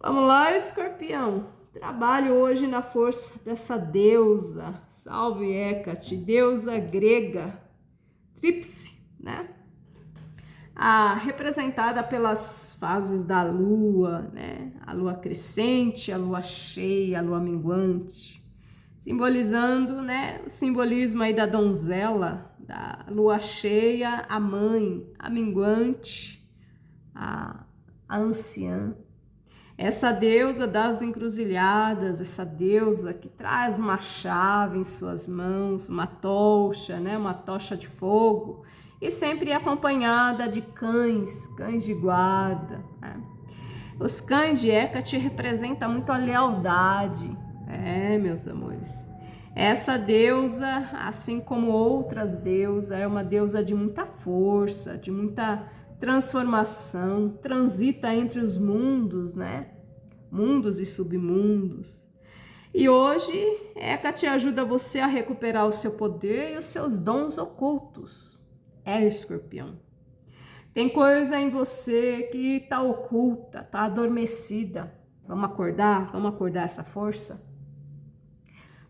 Vamos lá, Escorpião. Trabalho hoje na força dessa deusa. Salve Hecate, deusa grega, tríplice, né? Representada pelas fases da lua, né? A lua crescente, a lua cheia, a lua minguante, simbolizando, né? O simbolismo aí da donzela, da lua cheia, a mãe, a minguante, a anciã. Essa deusa das encruzilhadas, essa deusa que traz uma chave em suas mãos, uma tocha, né? Uma tocha de fogo, e sempre acompanhada de cães de guarda, né? Os cães de Hecate representam muito a lealdade, meus amores. Essa deusa, assim como outras deusas, é uma deusa de muita força, de muita transformação, transita entre os mundos, né? Mundos e submundos. E hoje, Hecate ajuda você a recuperar o seu poder e os seus dons ocultos. Escorpião. Tem coisa em você que está oculta, está adormecida. Vamos acordar? Vamos acordar essa força?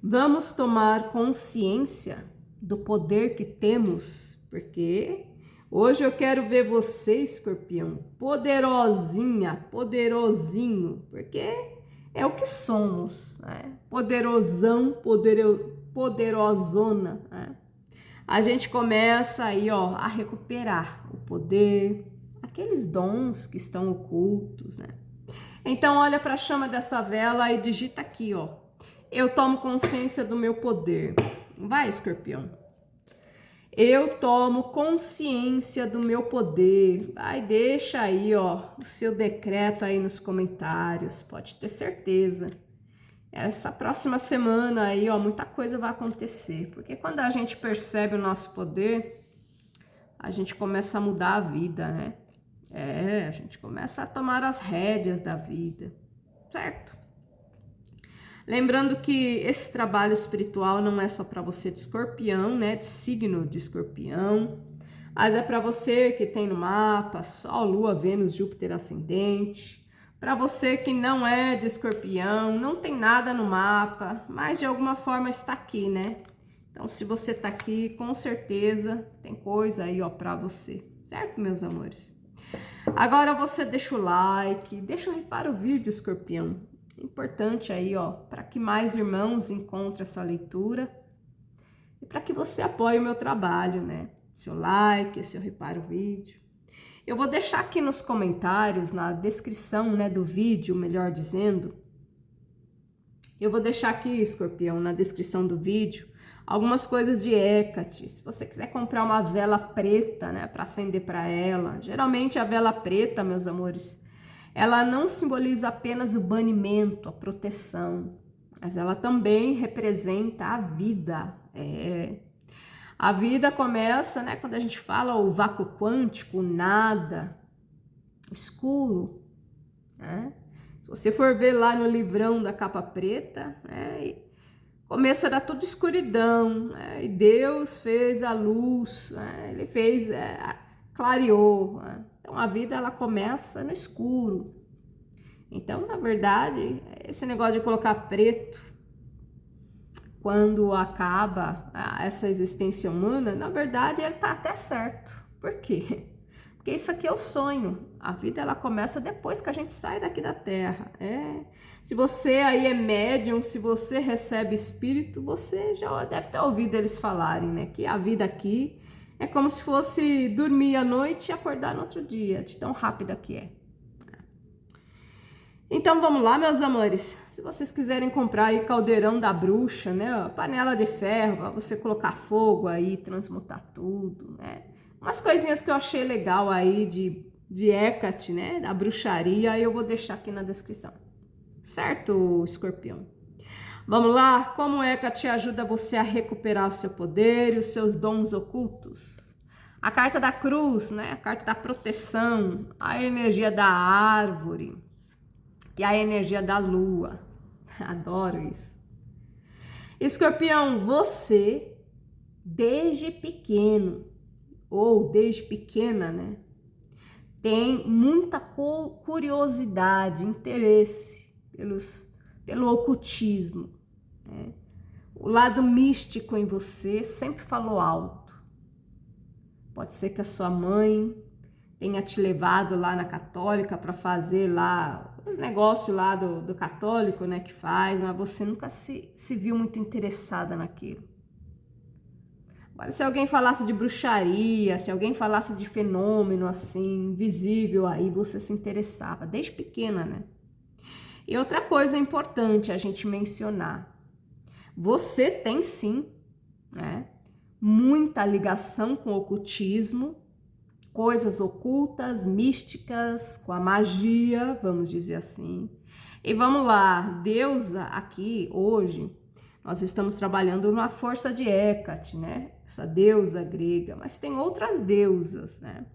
Vamos tomar consciência do poder que temos, porque hoje eu quero ver você, Escorpião, poderosinha, poderosinho, porque é o que somos, né? Poderosão, poderosona, né? A gente começa aí, ó, a recuperar o poder, aqueles dons que estão ocultos, né? Então olha para a chama dessa vela e digita aqui, ó: eu tomo consciência do meu poder. Vai, Escorpião. Eu tomo consciência do meu poder. Vai, deixa aí, ó, o seu decreto aí nos comentários. Pode ter certeza. Essa próxima semana aí, ó, muita coisa vai acontecer. Porque quando a gente percebe o nosso poder, a gente começa a mudar a vida, né? A gente começa a tomar as rédeas da vida, certo? Lembrando que esse trabalho espiritual não é só para você de escorpião, né? De signo de escorpião, mas é para você que tem no mapa Sol, Lua, Vênus, Júpiter ascendente. Para você que não é de escorpião, não tem nada no mapa, mas de alguma forma está aqui, né? Então, se você está aqui, com certeza tem coisa aí, ó, para você, certo, meus amores? Agora você deixa o like, deixa o reparo o vídeo, escorpião. Importante aí, ó, para que mais irmãos encontrem essa leitura e para que você apoie o meu trabalho, né? Seu like, seu reparo o vídeo. Eu vou deixar aqui nos comentários, na descrição, né, do vídeo, melhor dizendo. Eu vou deixar aqui, escorpião, na descrição do vídeo, algumas coisas de Hecate. Se você quiser comprar uma vela preta, né, para acender para ela. Geralmente a vela preta, meus amores, ela não simboliza apenas o banimento, a proteção, mas ela também representa a vida. A vida começa, né, quando a gente fala o vácuo quântico, o nada, o escuro, né? Se você for ver lá no livrão da capa preta, né, começo era tudo escuridão, né, e Deus fez a luz, né, ele fez, clareou, né? Então a vida ela começa no escuro. Então, na verdade, esse negócio de colocar preto quando acaba essa existência humana, na verdade ele tá até certo. Por quê? Porque isso aqui é o sonho. A vida ela começa depois que a gente sai daqui da Terra. Se você aí é médium, se você recebe espírito, você já deve ter ouvido eles falarem, né? Que a vida aqui é como se fosse dormir à noite e acordar no outro dia, de tão rápida que é. Então vamos lá, meus amores. Se vocês quiserem comprar aí caldeirão da bruxa, né? Panela de ferro, para você colocar fogo aí, transmutar tudo, né? Umas coisinhas que eu achei legal aí de Hecate, né? Da bruxaria, eu vou deixar aqui na descrição. Certo, escorpião? Vamos lá? Como Hecate ajuda você a recuperar o seu poder e os seus dons ocultos? A carta da cruz, né? A carta da proteção, a energia da árvore e a energia da lua. Adoro isso. Escorpião, você, desde pequeno, ou desde pequena, né, tem muita curiosidade, interesse pelo ocultismo, né? O lado místico em você sempre falou alto. Pode ser que a sua mãe tenha te levado lá na católica para fazer lá o negócio lá do católico, né, que faz, mas você nunca se viu muito interessada naquilo. Agora, se alguém falasse de bruxaria, se alguém falasse de fenômeno assim, invisível, aí você se interessava, desde pequena, né? E outra coisa importante a gente mencionar, você tem sim, né, muita ligação com o ocultismo, coisas ocultas, místicas, com a magia, vamos dizer assim. E vamos lá, deusa aqui, hoje, nós estamos trabalhando numa força de Hécate, né? Essa deusa grega, mas tem outras deusas, né?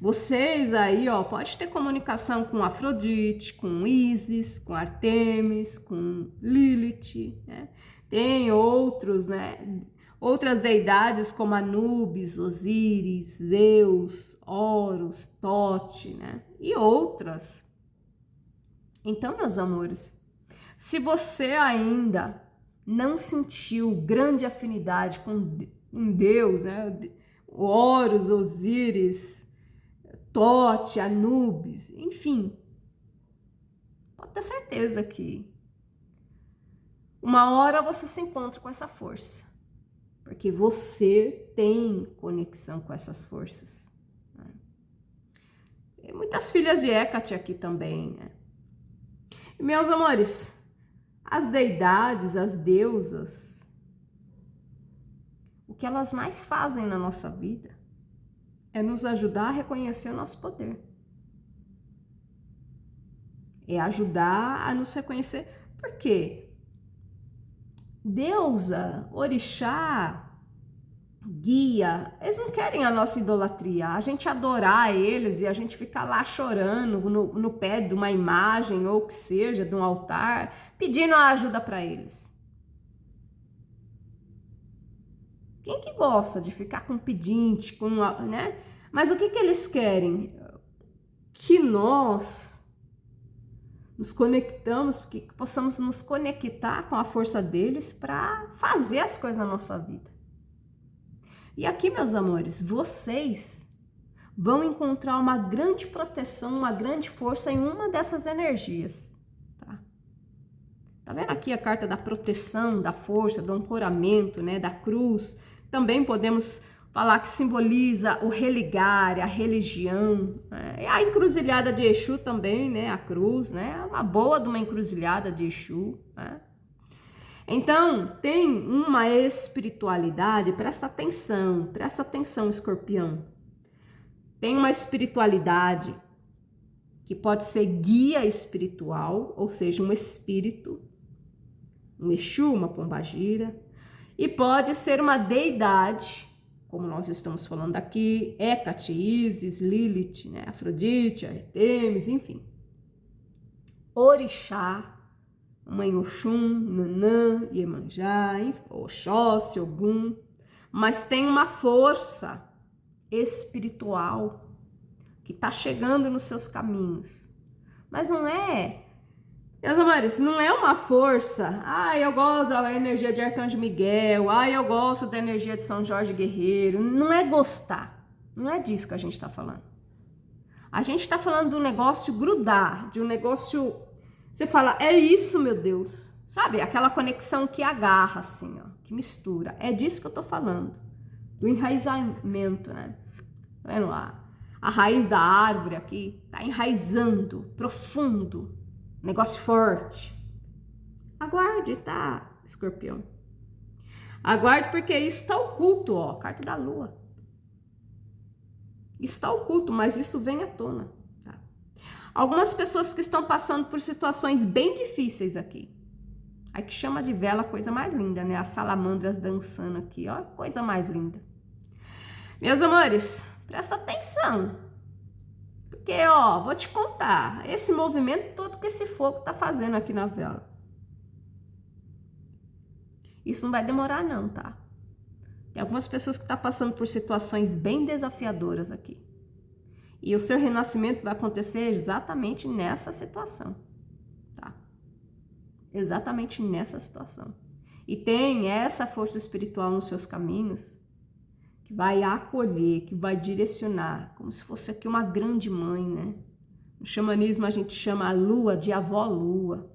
Vocês aí, ó, pode ter comunicação com Afrodite, com Ísis, com Artemis, com Lilith, né? Tem outros, né? Outras deidades como Anubis, Osíris, Zeus, Horus, Tote, né? E outras. Então, meus amores, se você ainda não sentiu grande afinidade com um Deus, né? Horus, Osíris, Tote, Anubis, enfim, pode ter certeza que uma hora você se encontra com essa força, porque você tem conexão com essas forças, né? Tem muitas filhas de Hécate aqui também, né? E, meus amores, as deidades, as deusas, o que elas mais fazem na nossa vida é nos ajudar a reconhecer o nosso poder. É ajudar a nos reconhecer. Por quê? Deusa, orixá, guia, eles não querem a nossa idolatria, a gente adorar eles e a gente ficar lá chorando no pé de uma imagem ou que seja, de um altar, pedindo a ajuda para eles. Quem que gosta de ficar com pedinte, com, né? Mas o que eles querem? Que nós nos conectamos, que possamos nos conectar com a força deles para fazer as coisas na nossa vida. E aqui, meus amores, vocês vão encontrar uma grande proteção, uma grande força em uma dessas energias. Tá vendo aqui a carta da proteção, da força, do ancoramento, né, da cruz? Também podemos falar que simboliza o religar, a religião, né? A encruzilhada de Exu também, né, a cruz, né, uma boa de uma encruzilhada de Exu, né? Então, tem uma espiritualidade, presta atenção, escorpião. Tem uma espiritualidade que pode ser guia espiritual, ou seja, um espírito, um Exu, uma pombagira, e pode ser uma deidade, como nós estamos falando aqui, Hécate, Ísis, Lilith, né, Afrodite, Artemis, enfim. Orixá, Mãe Oxum, Nanã, Iemanjá, Oxóssi, Ogum, mas tem uma força espiritual que está chegando nos seus caminhos. Mas não é, meus amores, não é uma força, eu gosto da energia de Arcanjo Miguel, eu gosto da energia de São Jorge Guerreiro, não é gostar, não é disso que a gente está falando. A gente está falando do negócio grudar, de um negócio... Você fala, é isso, meu Deus. Sabe, aquela conexão que agarra, assim, ó, que mistura. É disso que eu tô falando. Do enraizamento, né? Tá vendo lá? A raiz da árvore aqui tá enraizando, profundo. Negócio forte. Aguarde, tá, escorpião? Aguarde, porque isso tá oculto, ó. Carta da lua. Isso tá oculto, mas isso vem à tona. Algumas pessoas que estão passando por situações bem difíceis aqui. Aí que chama de vela, coisa mais linda, né? As salamandras dançando aqui, ó, coisa mais linda. Meus amores, presta atenção. Porque, ó, vou te contar, esse movimento todo que esse fogo tá fazendo aqui na vela. Isso não vai demorar não, tá? Tem algumas pessoas que estão passando por situações bem desafiadoras aqui. E o seu renascimento vai acontecer exatamente nessa situação, tá? Exatamente nessa situação. E tem essa força espiritual nos seus caminhos que vai acolher, que vai direcionar, como se fosse aqui uma grande mãe, né? No xamanismo a gente chama a lua de avó lua,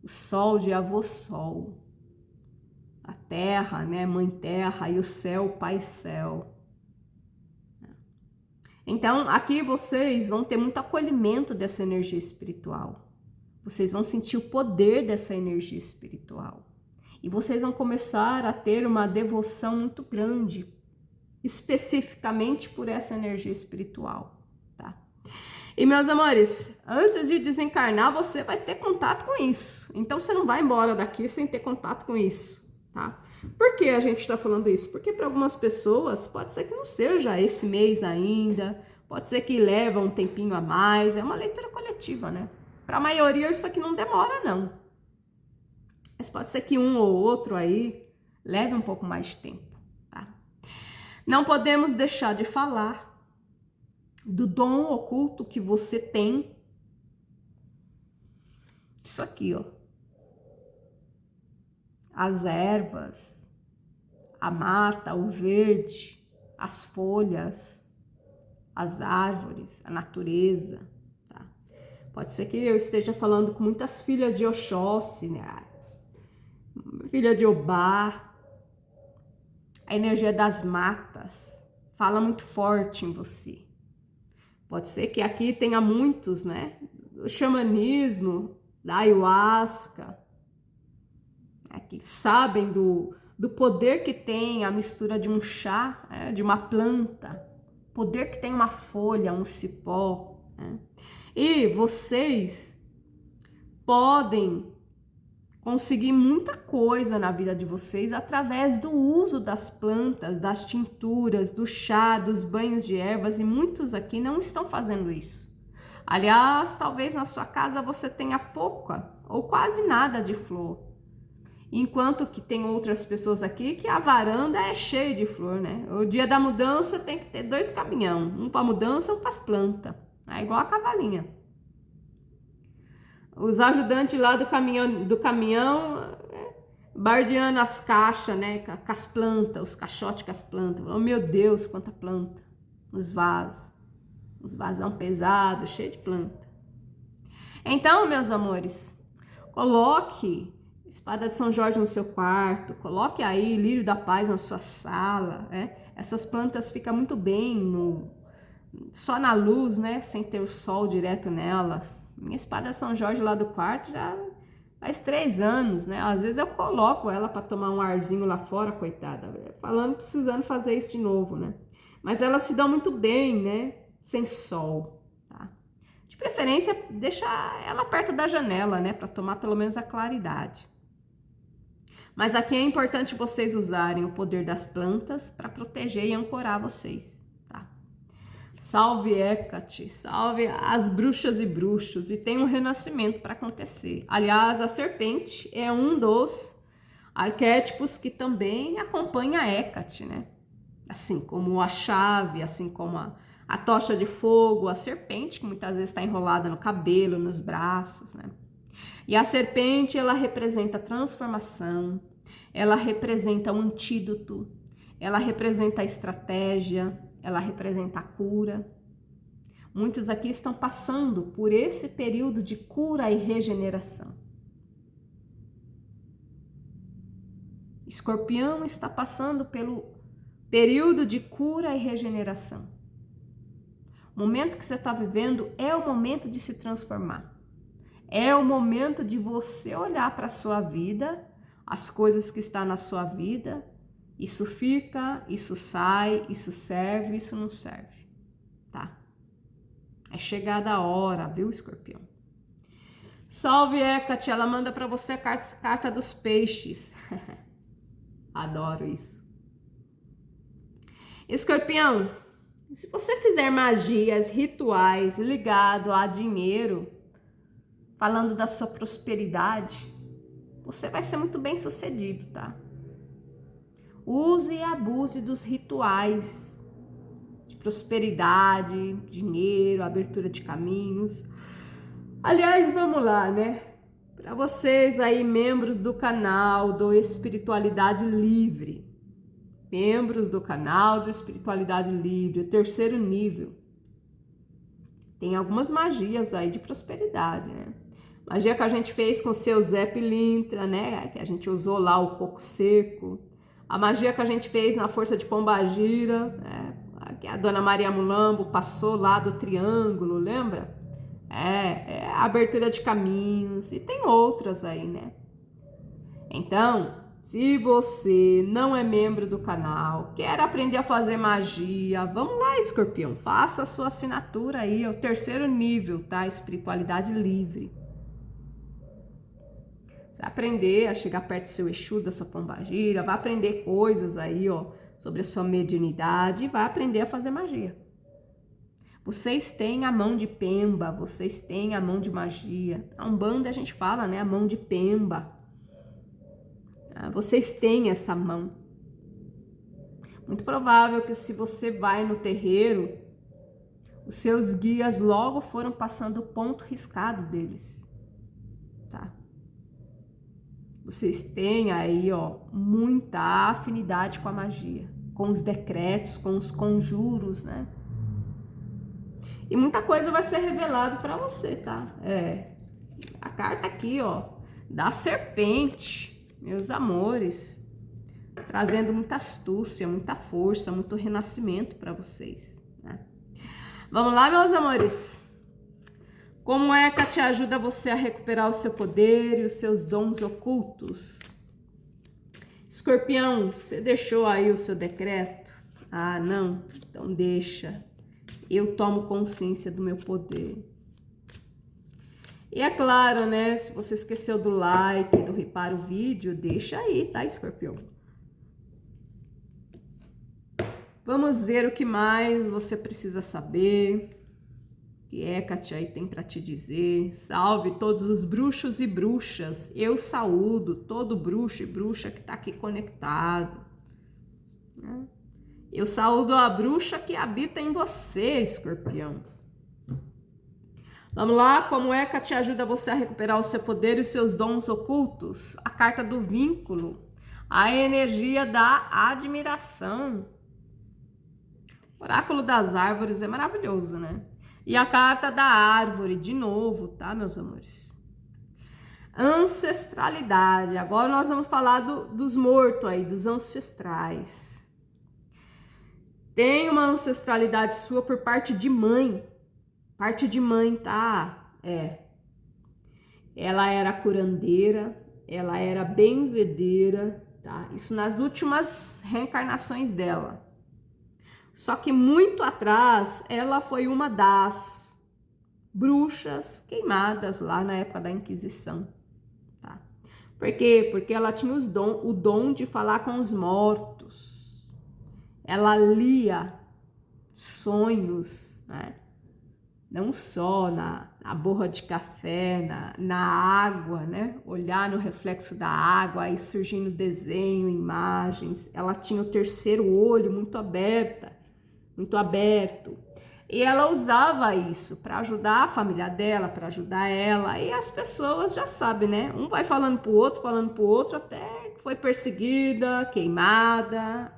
o sol de avô sol, a terra, né, mãe terra, e o céu, pai céu. Então, aqui vocês vão ter muito acolhimento dessa energia espiritual. Vocês vão sentir o poder dessa energia espiritual. E vocês vão começar a ter uma devoção muito grande, especificamente por essa energia espiritual, tá? E, meus amores, antes de desencarnar, você vai ter contato com isso. Então, você não vai embora daqui sem ter contato com isso, tá? Por que a gente está falando isso? Porque para algumas pessoas pode ser que não seja esse mês ainda, pode ser que leva um tempinho a mais, é uma leitura coletiva, né? Para a maioria isso aqui não demora, não. Mas pode ser que um ou outro aí leve um pouco mais de tempo, tá? Não podemos deixar de falar do dom oculto que você tem. Isso aqui, ó. As ervas, a mata, o verde, as folhas, as árvores, a natureza, tá? Pode ser que eu esteja falando com muitas filhas de Oxóssi, né? Filha de Obá. A energia das matas fala muito forte em você. Pode ser que aqui tenha muitos, né? Do xamanismo, da ayahuasca, né? Que sabem do poder que tem a mistura de um chá, né? De uma planta, poder que tem uma folha, um cipó, né? E vocês podem conseguir muita coisa na vida de vocês através do uso das plantas, das tinturas, do chá, dos banhos de ervas, e muitos aqui não estão fazendo isso. Aliás, talvez na sua casa você tenha pouca ou quase nada de flor, enquanto que tem outras pessoas aqui que a varanda é cheia de flor, né? O dia da mudança tem que ter 2 caminhão, um para mudança, um para as plantas, é igual a cavalinha. Os ajudantes lá do caminhão bardeando as caixas, né, com as plantas, os caixotes com as plantas. Oh, meu Deus, quanta planta. Os vasão pesado, cheio de planta. Então, meus amores, coloque espada de São Jorge no seu quarto, coloque aí lírio da paz na sua sala, né? Essas plantas ficam muito bem só na luz, né, sem ter o sol direto nelas. Minha espada São Jorge lá do quarto já faz 3 anos, né? Às vezes eu coloco ela para tomar um arzinho lá fora, coitada. Precisando fazer isso de novo, né? Mas elas se dão muito bem, né? Sem sol, tá? De preferência, deixa ela perto da janela, né? Para tomar pelo menos a claridade. Mas aqui é importante vocês usarem o poder das plantas para proteger e ancorar vocês. Salve Hecate, salve as bruxas e bruxos, e tem um renascimento para acontecer. Aliás, a serpente é um dos arquétipos que também acompanha a Hecate, né? Assim como a chave, assim como a tocha de fogo, a serpente, que muitas vezes está enrolada no cabelo, nos braços, né? E a serpente, ela representa a transformação, ela representa o antídoto, ela representa a estratégia, ela representa a cura. Muitos aqui estão passando por esse período de cura e regeneração. Escorpião está passando pelo período de cura e regeneração. O momento que você está vivendo é o momento de se transformar. É o momento de você olhar para a sua vida, as coisas que estão na sua vida. Isso fica, isso sai, isso serve, isso não serve, tá? É chegada a hora, viu, Escorpião? Salve, Hecate, ela manda para você a carta dos peixes. Adoro isso. Escorpião, se você fizer magias, rituais ligados a dinheiro, falando da sua prosperidade, você vai ser muito bem sucedido, tá? Use e abuse dos rituais prosperidade, dinheiro, abertura de caminhos. Aliás, vamos lá, né? Para vocês aí, membros do canal do Espiritualidade Livre, membros do canal do Espiritualidade Livre, o terceiro nível, tem algumas magias aí de prosperidade, né? Magia que a gente fez com o seu Zé Pilintra, né? Que a gente usou lá o coco seco. A magia que a gente fez na força de Pombagira, né? Que a dona Maria Mulambo passou lá do triângulo, lembra? É a abertura de caminhos, e tem outras aí, né? Então, se você não é membro do canal, quer aprender a fazer magia, vamos lá, Escorpião, faça a sua assinatura aí, é o terceiro nível, tá? Espiritualidade Livre. Você vai aprender a chegar perto do seu Exu, da sua Pombagira, vai aprender coisas aí, ó, sobre a sua mediunidade e vai aprender a fazer magia. Vocês têm a mão de Pemba, vocês têm a mão de magia. A Umbanda a gente fala, né? A mão de Pemba. Vocês têm essa mão. Muito provável que se você vai no terreiro, os seus guias logo foram passando o ponto riscado deles. Tá? Vocês têm aí, ó, muita afinidade com a magia, com os decretos, com os conjuros, né? E muita coisa vai ser revelado para você, tá? A carta aqui, ó, da serpente, meus amores, trazendo muita astúcia, muita força, muito renascimento para vocês, né? Vamos lá, meus amores? Como é que te ajuda você a recuperar o seu poder e os seus dons ocultos? Escorpião, você deixou aí o seu decreto? Ah, não? Então deixa. Eu tomo consciência do meu poder. E é claro, né? Se você esqueceu do like, do reparo o vídeo, deixa aí, tá, Escorpião? Vamos ver o que mais você precisa saber. O que Hecate aí tem para te dizer. Salve todos os bruxos e bruxas. Eu saúdo todo bruxo e bruxa que tá aqui conectado, né? Eu saúdo a bruxa que habita em você, Escorpião. Vamos lá, como é que te ajuda você a recuperar o seu poder e os seus dons ocultos? A carta do vínculo, a energia da admiração. O oráculo das árvores é maravilhoso, né? E a carta da árvore, de novo, tá, meus amores? Ancestralidade. Agora nós vamos falar dos mortos aí, dos ancestrais. Tem uma ancestralidade sua por parte de mãe. Parte de mãe, tá? Ela era curandeira, ela era benzedeira, tá? Isso nas últimas reencarnações dela. Só que muito atrás, ela foi uma das bruxas queimadas lá na época da Inquisição, tá? Por quê? Porque ela tinha o dom de falar com os mortos. Ela lia sonhos, né? Não só na borra de café, na água, né? Olhar no reflexo da água, aí surgindo desenho, imagens. Ela tinha o terceiro olho muito aberto. E ela usava isso para ajudar a família dela, para ajudar ela. E as pessoas já sabem, né? Um vai falando pro outro, até que foi perseguida, queimada,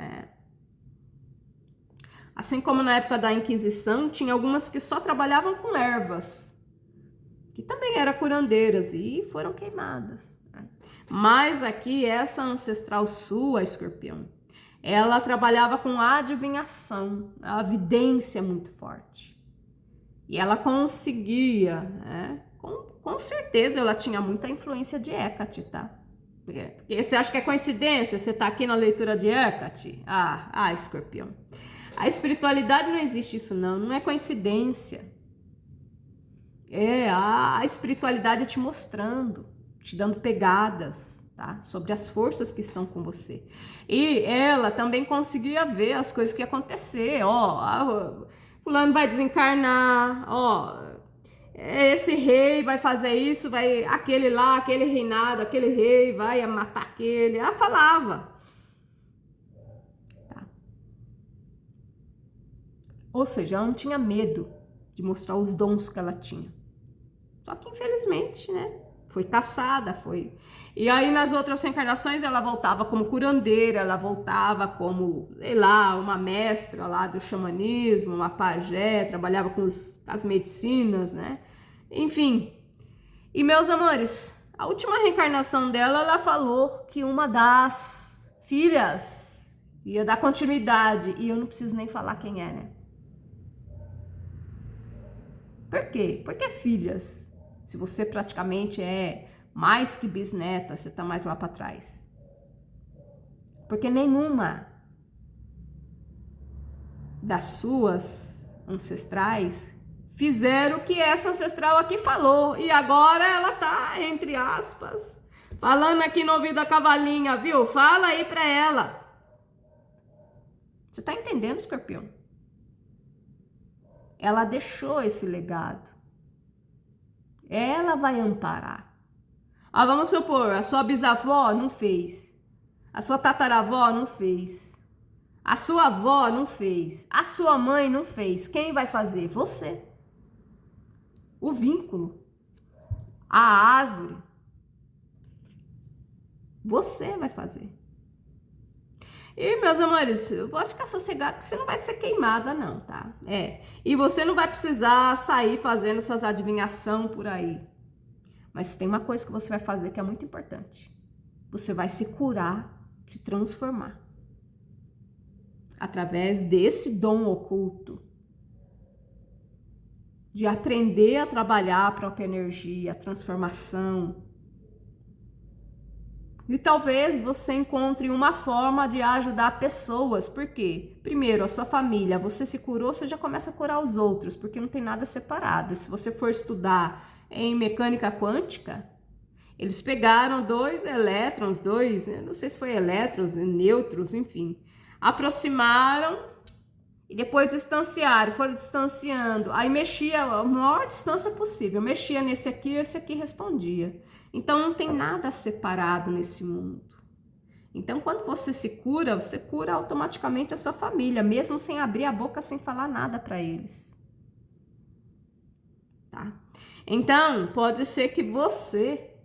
Assim como na época da Inquisição, tinha algumas que só trabalhavam com ervas, que também eram curandeiras e foram queimadas, né? Mas aqui, essa ancestral sua, Escorpião, ela trabalhava com adivinhação, a vidência muito forte. E ela conseguia, né? Com certeza ela tinha muita influência de Hecate, tá? Porque você acha que é coincidência você tá aqui na leitura de Hecate? Escorpião. A espiritualidade não existe isso não é coincidência. A espiritualidade te mostrando, te dando pegadas, tá? Sobre as forças que estão com você. E ela também conseguia ver as coisas que iam acontecer. Fulano vai desencarnar, esse rei vai fazer isso, aquele lá, aquele reinado, aquele rei vai matar aquele. Ela falava. Ou seja, ela não tinha medo de mostrar os dons que ela tinha. Só que infelizmente, né? Foi caçada, foi. E aí nas outras reencarnações ela voltava como curandeira, ela voltava como, sei lá, uma mestra lá do xamanismo, uma pajé, trabalhava com as medicinas, né? Enfim. E meus amores, a última reencarnação dela, ela falou que uma das filhas ia dar continuidade. E eu não preciso nem falar quem é, né? Por quê? Porque filhas. Se você praticamente é mais que bisneta, você tá mais lá para trás. Porque nenhuma das suas ancestrais fizeram o que essa ancestral aqui falou. E agora ela tá, entre aspas, falando aqui no ouvido da cavalinha, viu? Fala aí pra ela. Você tá entendendo, escorpião? Ela deixou esse legado. Ela vai amparar. Ah, vamos supor, a sua bisavó não fez. A sua tataravó não fez. A sua avó não fez. A sua mãe não fez. Quem vai fazer? Você. O vínculo. A árvore. Você vai fazer. E, meus amores, pode ficar sossegado que você não vai ser queimada, não, tá? E você não vai precisar sair fazendo essas adivinhações por aí. Mas tem uma coisa que você vai fazer que é muito importante. Você vai se curar, se transformar. Através desse dom oculto. De aprender a trabalhar a própria energia, a transformação. E talvez você encontre uma forma de ajudar pessoas. Por quê? Primeiro, a sua família. Você se curou, você já começa a curar os outros, porque não tem nada separado. Se você for estudar em mecânica quântica, eles pegaram dois elétrons, não sei se foi elétrons, nêutrons, enfim, aproximaram e depois distanciaram, foram distanciando. Aí mexia a maior distância possível, mexia nesse aqui, esse aqui respondia. Então não tem nada separado nesse mundo. Então quando você se cura, você cura automaticamente a sua família, mesmo sem abrir a boca, sem falar nada para eles. Tá? Então pode ser que você,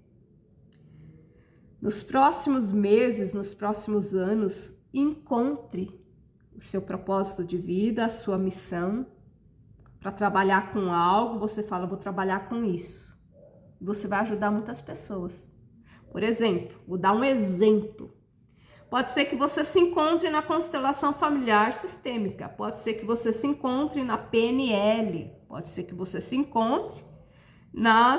nos próximos meses, nos próximos anos, encontre o seu propósito de vida, a sua missão, para trabalhar com algo. Você fala, vou trabalhar com isso. Você vai ajudar muitas pessoas. Por exemplo, vou dar um exemplo. Pode ser que você se encontre na constelação familiar sistêmica. Pode ser que você se encontre na PNL. Pode ser que você se encontre na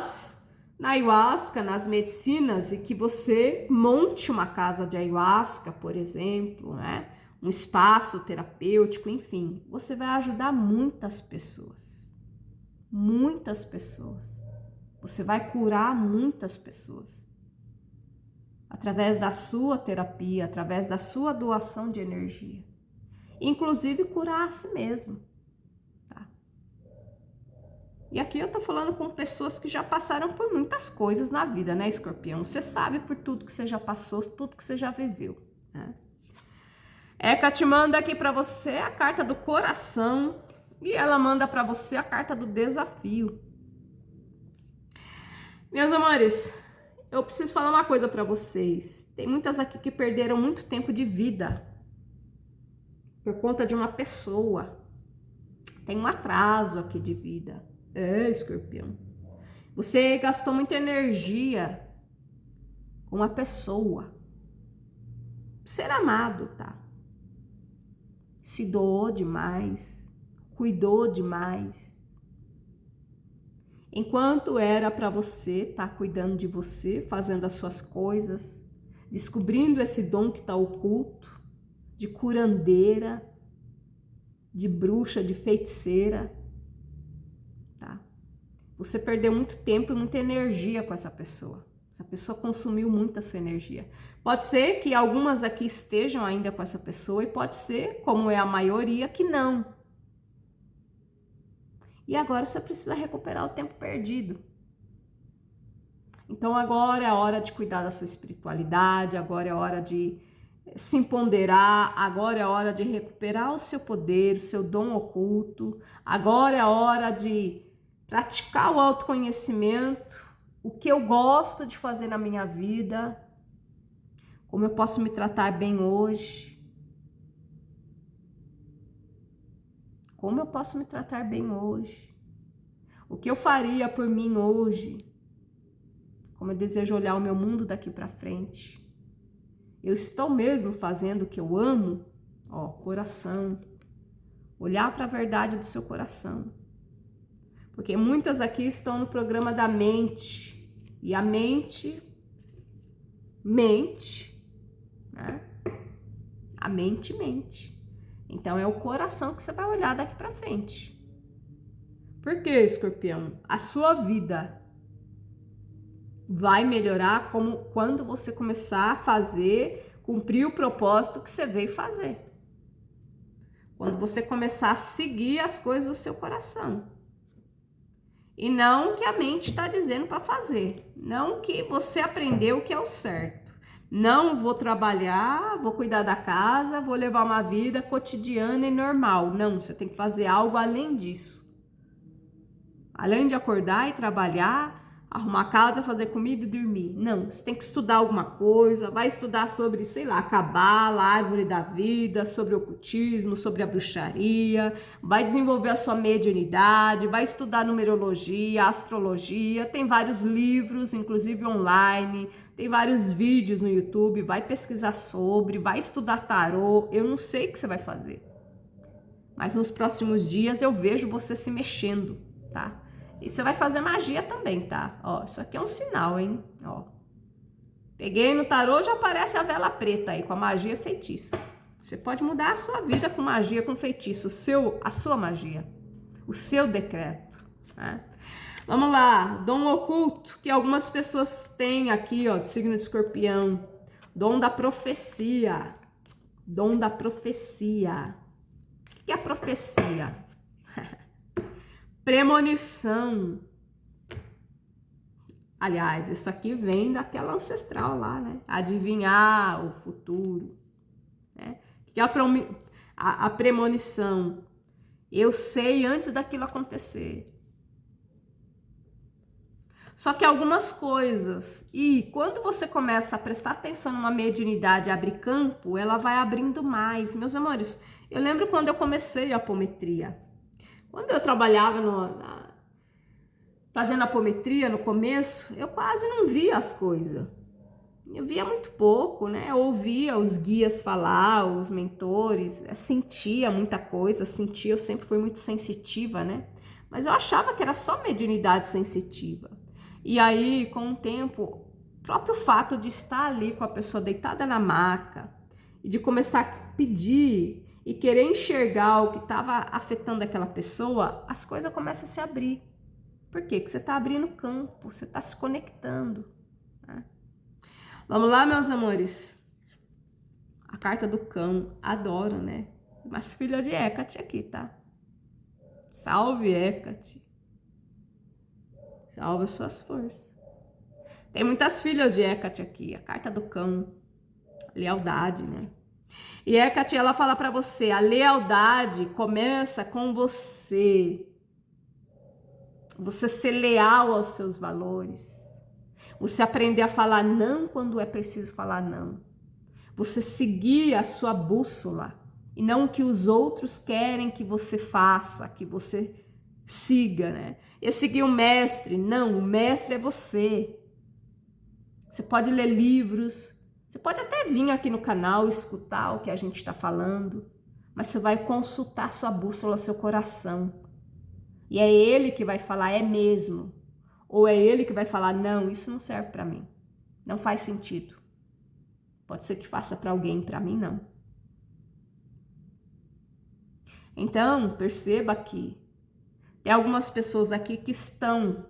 ayahuasca, nas medicinas, e que você monte uma casa de ayahuasca, por exemplo, né? Um espaço terapêutico, enfim. Você vai ajudar muitas pessoas. Muitas pessoas. Você vai curar muitas pessoas. Através da sua terapia, através da sua doação de energia. Inclusive curar a si mesmo. Tá? E aqui eu tô falando com pessoas que já passaram por muitas coisas na vida, né, escorpião? Você sabe por tudo que você já passou, tudo que você já viveu, né? Hecate manda aqui para você a carta do coração e ela manda para você a carta do desafio. Meus amores, eu preciso falar uma coisa para vocês. Tem muitas aqui que perderam muito tempo de vida por conta de uma pessoa. Tem um atraso aqui de vida. Escorpião. Você gastou muita energia com uma pessoa. Ser amado, tá? Se doou demais, cuidou demais. Enquanto era para você estar cuidando de você, fazendo as suas coisas, descobrindo esse dom que está oculto, de curandeira, de bruxa, de feiticeira, tá? Você perdeu muito tempo e muita energia com essa pessoa. Essa pessoa consumiu muito a sua energia. Pode ser que algumas aqui estejam ainda com essa pessoa e pode ser, como é a maioria, que não. E agora você precisa recuperar o tempo perdido. Então agora é a hora de cuidar da sua espiritualidade, agora é a hora de se empoderar, agora é a hora de recuperar o seu poder, o seu dom oculto, agora é a hora de praticar o autoconhecimento, o que eu gosto de fazer na minha vida, como eu posso me tratar bem hoje, como eu posso me tratar bem hoje, o que eu faria por mim hoje, como eu desejo olhar o meu mundo daqui para frente. Eu estou mesmo fazendo o que eu amo? Ó, coração. Olhar para a verdade do seu coração. Porque muitas aqui estão no programa da mente. E a mente mente, né? A mente mente. Então é o coração que você vai olhar daqui para frente. Por quê, Escorpião? A sua vida vai melhorar quando você começar a fazer, cumprir o propósito que você veio fazer. Quando você começar a seguir as coisas do seu coração. E não o que a mente está dizendo para fazer. Não que você aprendeu o que é o certo. Não vou trabalhar, vou cuidar da casa, vou levar uma vida cotidiana e normal. Não, você tem que fazer algo além disso. Além de acordar e trabalhar, arrumar a casa, fazer comida e dormir. Não, você tem que estudar alguma coisa, vai estudar sobre, sei lá, cabala, árvore da vida, sobre ocultismo, sobre a bruxaria, vai desenvolver a sua mediunidade, vai estudar numerologia, astrologia, tem vários livros, inclusive online, tem vários vídeos no YouTube, vai pesquisar sobre, vai estudar tarô, eu não sei o que você vai fazer. Mas nos próximos dias eu vejo você se mexendo, tá? E você vai fazer magia também, tá? Ó, isso aqui é um sinal, hein? Ó. Peguei no tarô, já aparece a vela preta aí, com a magia feitiço. Você pode mudar a sua vida com magia, com feitiço, a sua magia, o seu decreto, né? Vamos lá, dom oculto, que algumas pessoas têm aqui, ó, do signo de Escorpião. Dom da profecia. Dom da profecia. O que é a profecia? Premonição. Aliás, isso aqui vem daquela ancestral lá, né? Adivinhar o futuro. Né? Que é a premonição. Eu sei antes daquilo acontecer. Só que algumas coisas, e quando você começa a prestar atenção numa mediunidade, abrir campo, ela vai abrindo mais. Meus amores, eu lembro quando eu comecei a apometria. Quando eu trabalhava fazendo apometria no começo, eu quase não via as coisas. Eu via muito pouco, né? Eu ouvia os guias falar, os mentores, sentia muita coisa, eu sempre fui muito sensitiva, né? Mas eu achava que era só mediunidade sensitiva. E aí, com o tempo, o próprio fato de estar ali com a pessoa deitada na maca e de começar a pedir e querer enxergar o que estava afetando aquela pessoa, as coisas começam a se abrir. Por quê? Porque você está abrindo campo, você está se conectando. Né? Vamos lá, meus amores. A carta do cão, adoro, né? Mas filha de Hecate aqui, tá? Salve, Hecate. Salve as suas forças. Tem muitas filhas de Hecate aqui. A carta do cão, lealdade, né? E Hecate, ela fala para você, a lealdade começa com você. Você ser leal aos seus valores. Você aprender a falar não quando é preciso falar não. Você seguir a sua bússola e não o que os outros querem que você faça, que você siga, né? E seguir o mestre. Não, o mestre é você. Você pode ler livros, você pode até vir aqui no canal escutar o que a gente está falando, mas você vai consultar sua bússola, seu coração. E é ele que vai falar, é mesmo. Ou é ele que vai falar, não, isso não serve para mim. Não faz sentido. Pode ser que faça para alguém, para mim não. Então, perceba que tem algumas pessoas aqui que estão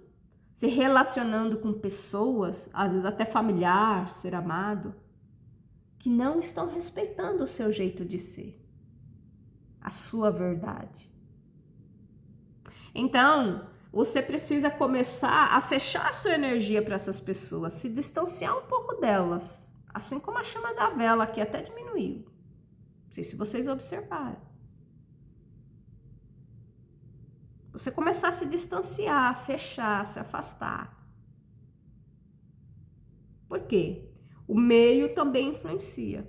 se relacionando com pessoas, às vezes até familiar, ser amado, que não estão respeitando o seu jeito de ser, a sua verdade. Então, você precisa começar a fechar a sua energia para essas pessoas, se distanciar um pouco delas, Assim como a chama da vela aqui até diminuiu. Não sei se vocês observaram. Você começar a se distanciar, fechar, se afastar. Por quê? O meio também influencia.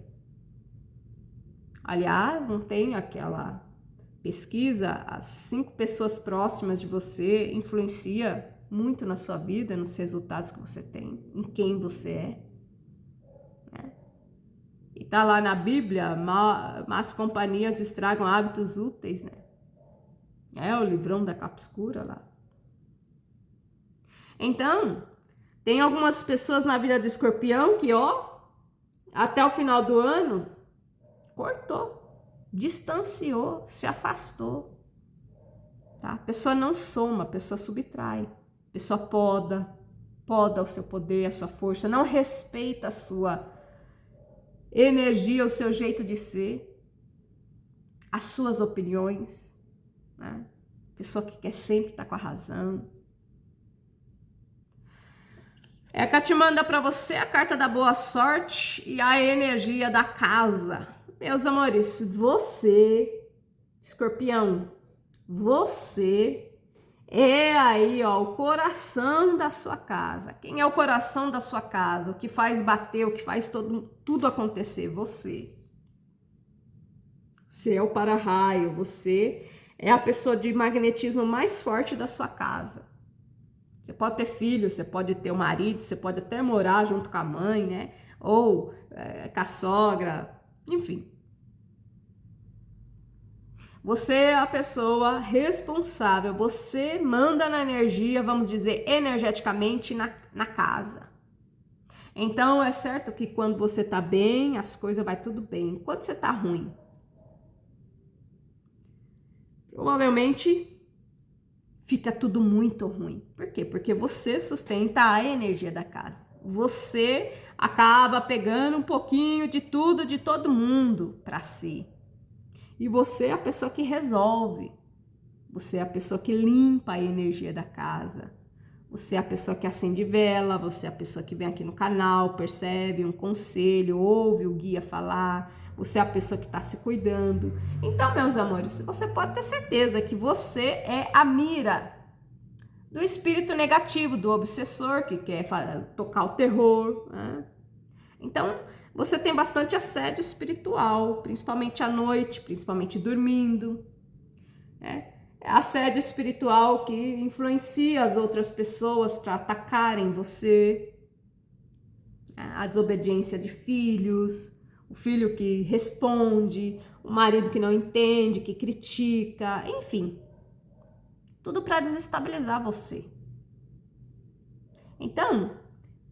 Aliás, não tem aquela pesquisa, as 5 pessoas próximas de você influencia muito na sua vida, nos resultados que você tem, em quem você é. Né? E tá lá na Bíblia, más companhias estragam hábitos úteis, né? É o livrão da capa escura lá. Então, tem algumas pessoas na vida do escorpião que, ó, até o final do ano, cortou, distanciou, se afastou. Tá? A pessoa não soma, a pessoa subtrai, a pessoa poda o seu poder, a sua força, não respeita a sua energia, o seu jeito de ser, as suas opiniões, né? Pessoa que quer sempre estar com a razão. É que te manda para você a carta da boa sorte e a energia da casa. Meus amores, você, escorpião, você é aí, ó, o coração da sua casa. Quem é o coração da sua casa? O que faz bater, o que faz tudo acontecer? Você. Você é o para-raio, você é a pessoa de magnetismo mais forte da sua casa. Você pode ter filho, você pode ter um marido, você pode até morar junto com a mãe, né? Ou com a sogra, enfim. Você é a pessoa responsável, você manda na energia, vamos dizer, energeticamente na casa. Então, é certo que quando você tá bem, as coisas vai tudo bem. Quando você tá ruim, provavelmente fica tudo muito ruim. Por quê? Porque você sustenta a energia da casa. Você acaba pegando um pouquinho de tudo, de todo mundo para si. E você é a pessoa que resolve. Você é a pessoa que limpa a energia da casa. Você é a pessoa que acende vela, você é a pessoa que vem aqui no canal, percebe um conselho, ouve o guia falar. Você é a pessoa que está se cuidando. Então, meus amores, você pode ter certeza que você é a mira do espírito negativo, do obsessor que quer tocar o terror, né? Então, você tem bastante assédio espiritual, principalmente à noite, principalmente dormindo, né? Assédio espiritual que influencia as outras pessoas para atacarem você, a desobediência de filhos, o filho que responde, o marido que não entende, que critica, enfim, tudo para desestabilizar você. Então,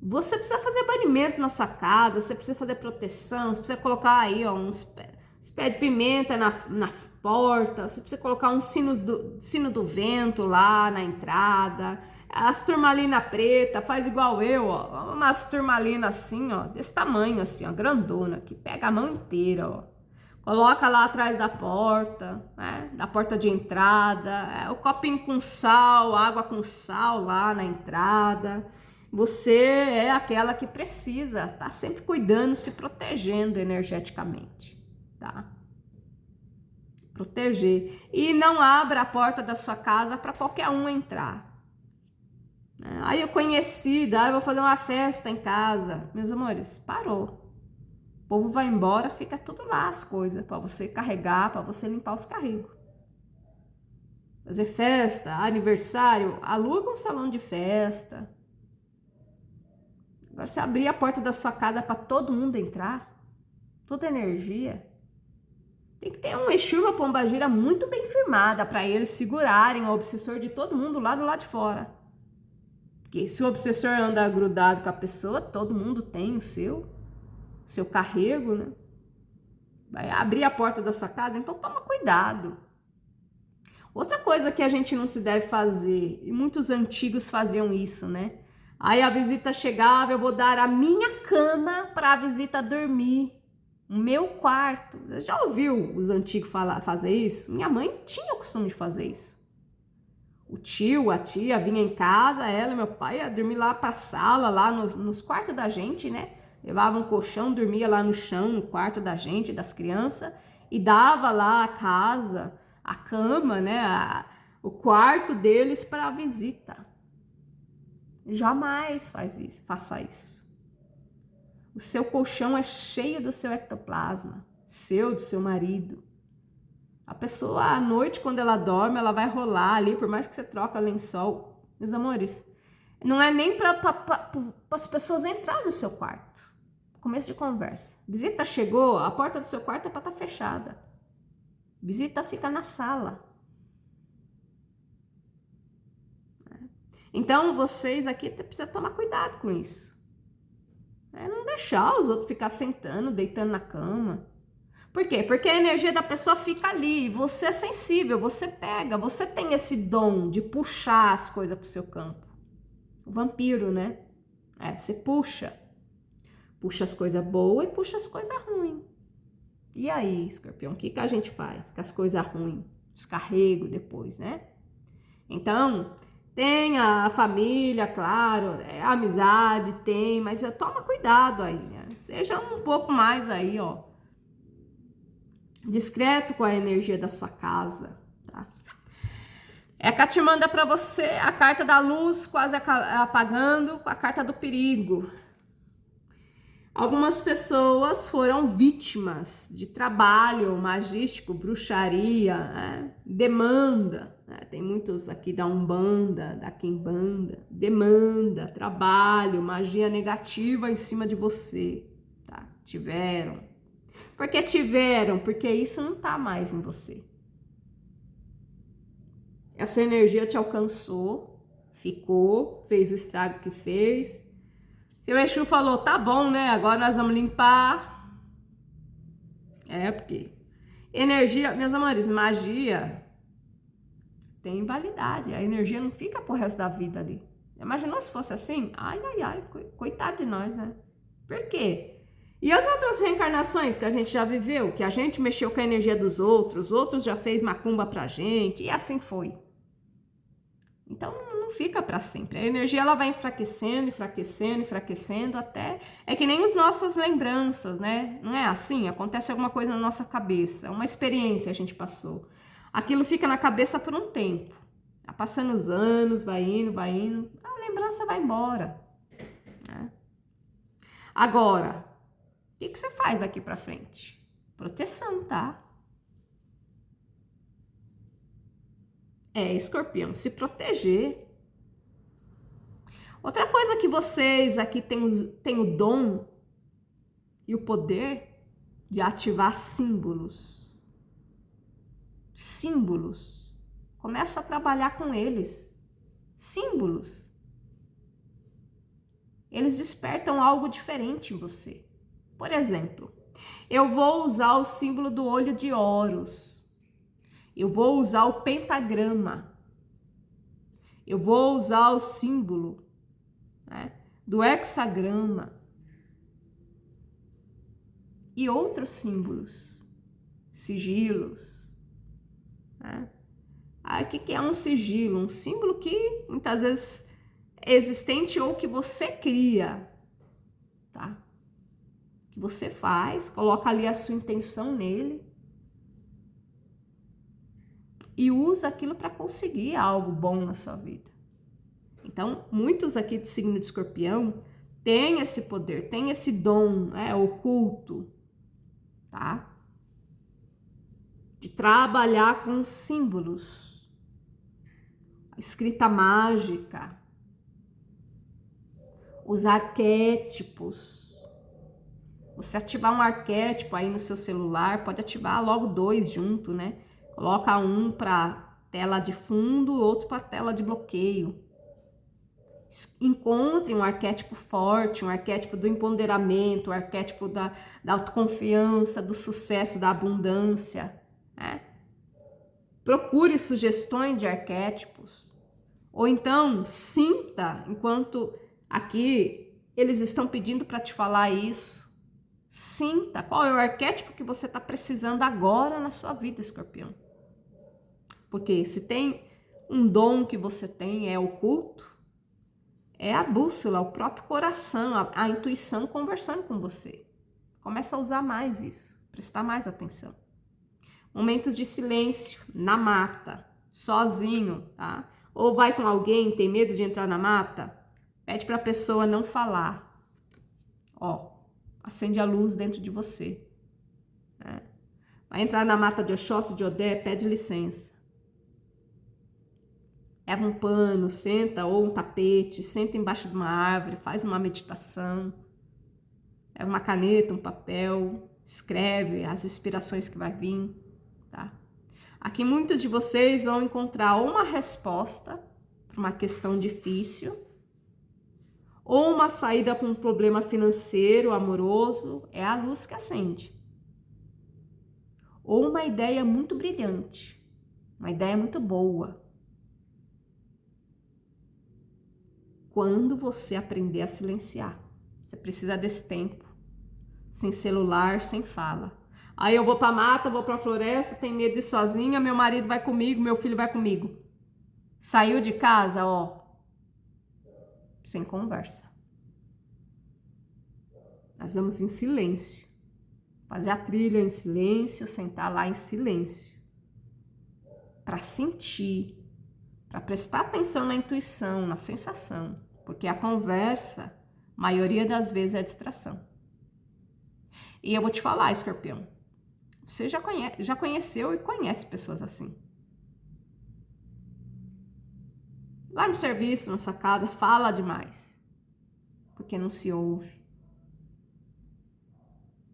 você precisa fazer banimento na sua casa, você precisa fazer proteção, você precisa colocar aí ó, uns pés de pimenta na porta, você precisa colocar uns sino do vento lá na entrada, as turmalina preta, faz igual eu, ó, umas turmalina assim, ó, desse tamanho assim, ó, grandona, que pega a mão inteira, ó. Coloca lá atrás da porta, né, da porta de entrada, o copinho com sal, água com sal lá na entrada. Você é aquela que precisa estar sempre cuidando, se protegendo energeticamente, tá? Proteger. E não abra a porta da sua casa para qualquer um entrar. Aí eu conheci, eu vou fazer uma festa em casa. Meus amores, parou. O povo vai embora, fica tudo lá as coisas para você carregar, para você limpar os carregos. Fazer festa, aniversário, aluga um salão de festa. Agora, você abrir a porta da sua casa para todo mundo entrar, toda energia, tem que ter um Exu, uma pombagira muito bem firmada para eles segurarem o obsessor de todo mundo lá do lado de fora. Porque se o obsessor anda grudado com a pessoa, todo mundo tem o seu carrego, né? Vai abrir a porta da sua casa, então toma cuidado. Outra coisa que a gente não se deve fazer, e muitos antigos faziam isso, né? Aí a visita chegava, eu vou dar a minha cama para a visita dormir, o meu quarto. Você já ouviu os antigos fazer isso? Minha mãe tinha o costume de fazer isso. O tio, a tia vinha em casa, ela e meu pai ia dormir lá para a sala, lá nos quartos da gente, né? Levava um colchão, dormia lá no chão, no quarto da gente, das crianças, e dava lá a casa, a cama, né, o quarto deles para visita. Jamais faça isso. O seu colchão é cheio do seu ectoplasma, do seu marido. A pessoa, à noite, quando ela dorme, ela vai rolar ali, por mais que você troca lençol. Meus amores, não é nem para as pessoas entrarem no seu quarto. Começo de conversa. Visita chegou, a porta do seu quarto é para estar fechada. Visita fica na sala. Então, vocês aqui precisam tomar cuidado com isso. Não deixar os outros ficar sentando, deitando na cama. Por quê? Porque a energia da pessoa fica ali, você é sensível, você pega, você tem esse dom de puxar as coisas pro seu campo. O vampiro, né? Você puxa as coisas boas e puxa as coisas ruins. E aí, escorpião, o que a gente faz com as coisas ruins? Descarrego depois, né? Então, tem a família, claro, a amizade, mas toma cuidado aí, né? Seja um pouco mais aí, ó, discreto com a energia da sua casa, tá? Cá manda para você a carta da luz quase apagando, a carta do perigo. Algumas pessoas foram vítimas de trabalho magístico, bruxaria, né? Demanda, né? Tem muitos aqui da Umbanda, da Quimbanda, demanda, trabalho, magia negativa em cima de você, tá? Porque isso não tá mais em você. Essa energia te alcançou, ficou, fez o estrago que fez. Seu Exu falou, tá bom, né? Agora nós vamos limpar. Porque energia, meus amores, magia tem validade. A energia não fica pro resto da vida ali. Imaginou se fosse assim? Ai, coitado de nós, né? Por quê? E as outras reencarnações que a gente já viveu, que a gente mexeu com a energia dos outros já fez macumba pra gente, e assim foi. Então não fica para sempre. A energia ela vai enfraquecendo, até é que nem as nossas lembranças, né? Não é assim? Acontece alguma coisa na nossa cabeça, uma experiência a gente passou. Aquilo fica na cabeça por um tempo. Tá passando os anos, vai indo, a lembrança vai embora, né? Agora, o que você faz daqui para frente? Proteção, tá? Escorpião, se proteger. Outra coisa que vocês aqui têm o dom e o poder de ativar símbolos. Símbolos. Começa a trabalhar com eles. Símbolos. Eles despertam algo diferente em você. Por exemplo, eu vou usar o símbolo do olho de Horus. Eu vou usar o pentagrama. Eu vou usar o símbolo, né, do hexagrama. E outros símbolos. Sigilos. Né? O que é um sigilo? Um símbolo que muitas vezes é existente ou que você cria. Tá? Que você faz, coloca ali a sua intenção nele. E usa aquilo para conseguir algo bom na sua vida. Então, muitos aqui do signo de Escorpião têm esse poder, têm esse dom oculto, tá? De trabalhar com símbolos, a escrita mágica, os arquétipos. Você ativar um arquétipo aí no seu celular, pode ativar logo 2 junto, né? Coloca um para tela de fundo, outro para tela de bloqueio. Encontre um arquétipo forte, um arquétipo do empoderamento, um arquétipo da autoconfiança, do sucesso, da abundância. Né? Procure sugestões de arquétipos. Ou então, sinta, enquanto aqui eles estão pedindo para te falar isso. Sinta qual é o arquétipo que você está precisando agora na sua vida, Escorpião. Porque se tem um dom que você tem, oculto, É a bússola, o próprio coração, a intuição conversando com você. Começa a usar mais isso, prestar mais atenção. Momentos de silêncio, na mata, sozinho, tá? Ou vai com alguém, tem medo de entrar na mata? Pede para a pessoa não falar. Ó, acende a luz dentro de você. Né? Vai entrar na mata de Oxóssi, de Odé, pede licença. Leva um pano, senta, ou um tapete, senta embaixo de uma árvore, faz uma meditação. Leva uma caneta, um papel, escreve as inspirações que vai vir, tá? Aqui muitos de vocês vão encontrar ou uma resposta para uma questão difícil, ou uma saída para um problema financeiro, amoroso, é a luz que acende. Ou uma ideia muito brilhante, uma ideia muito boa. Quando você aprender a silenciar, você precisa desse tempo, sem celular, sem fala. Aí eu vou pra mata, vou pra floresta, tenho medo de ir sozinha, meu marido vai comigo, meu filho vai comigo. Saiu de casa, ó, sem conversa. Nós vamos em silêncio, fazer a trilha em silêncio, sentar lá em silêncio, para sentir, para prestar atenção na intuição, na sensação, porque a conversa, maioria das vezes, é distração. E eu vou te falar, Escorpião, você já conheceu e conhece pessoas assim. Lá no serviço, na sua casa, fala demais, porque não se ouve.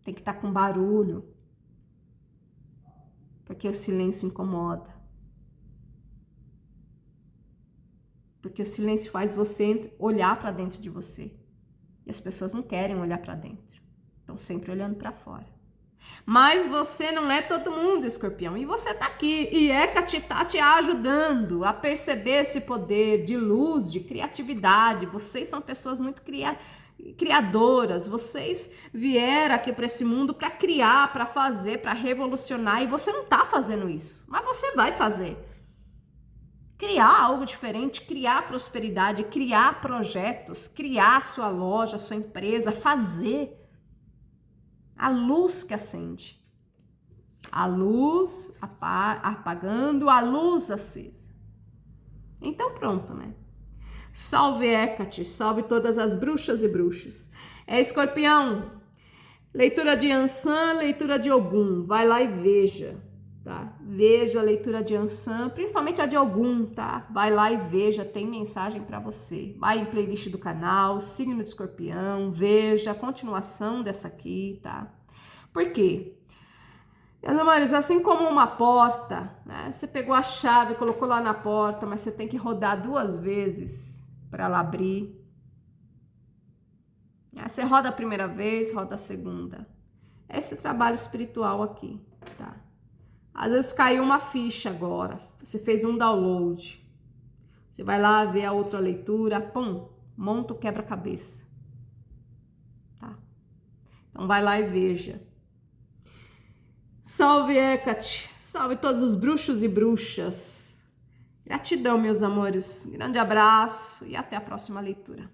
Tem que estar com barulho, porque o silêncio incomoda. Porque o silêncio faz você olhar para dentro de você. E as pessoas não querem olhar para dentro. Estão sempre olhando para fora. Mas você não é todo mundo, Escorpião. E você tá aqui. E Hecate tá te ajudando a perceber esse poder de luz, de criatividade. Vocês são pessoas muito criadoras. Vocês vieram aqui para esse mundo para criar, para fazer, para revolucionar. E você não tá fazendo isso. Mas você vai fazer. Criar algo diferente, criar prosperidade, criar projetos, criar sua loja, sua empresa, fazer. A luz que acende. A luz apagando, a luz acesa. Então pronto, né? Salve Hecate, salve todas as bruxas e bruxos. Escorpião, leitura de Ansan, leitura de Ogum. Vai lá e veja. Tá? Veja a leitura de Ansan, principalmente a de Ogum, tá? Vai lá e veja, tem mensagem para você. Vai em playlist do canal, signo de Escorpião, veja a continuação dessa aqui, tá? Por quê? Meus amores, assim como uma porta, né? Você pegou a chave, colocou lá na porta, mas você tem que rodar 2 vezes para ela abrir. Você roda a primeira vez, roda a segunda. Esse trabalho espiritual aqui, tá? Às vezes caiu uma ficha agora, você fez um download. Você vai lá ver a outra leitura, pum, monta o quebra-cabeça. Tá? Então vai lá e veja. Salve Hecate, salve todos os bruxos e bruxas. Gratidão, meus amores. Grande abraço e até a próxima leitura.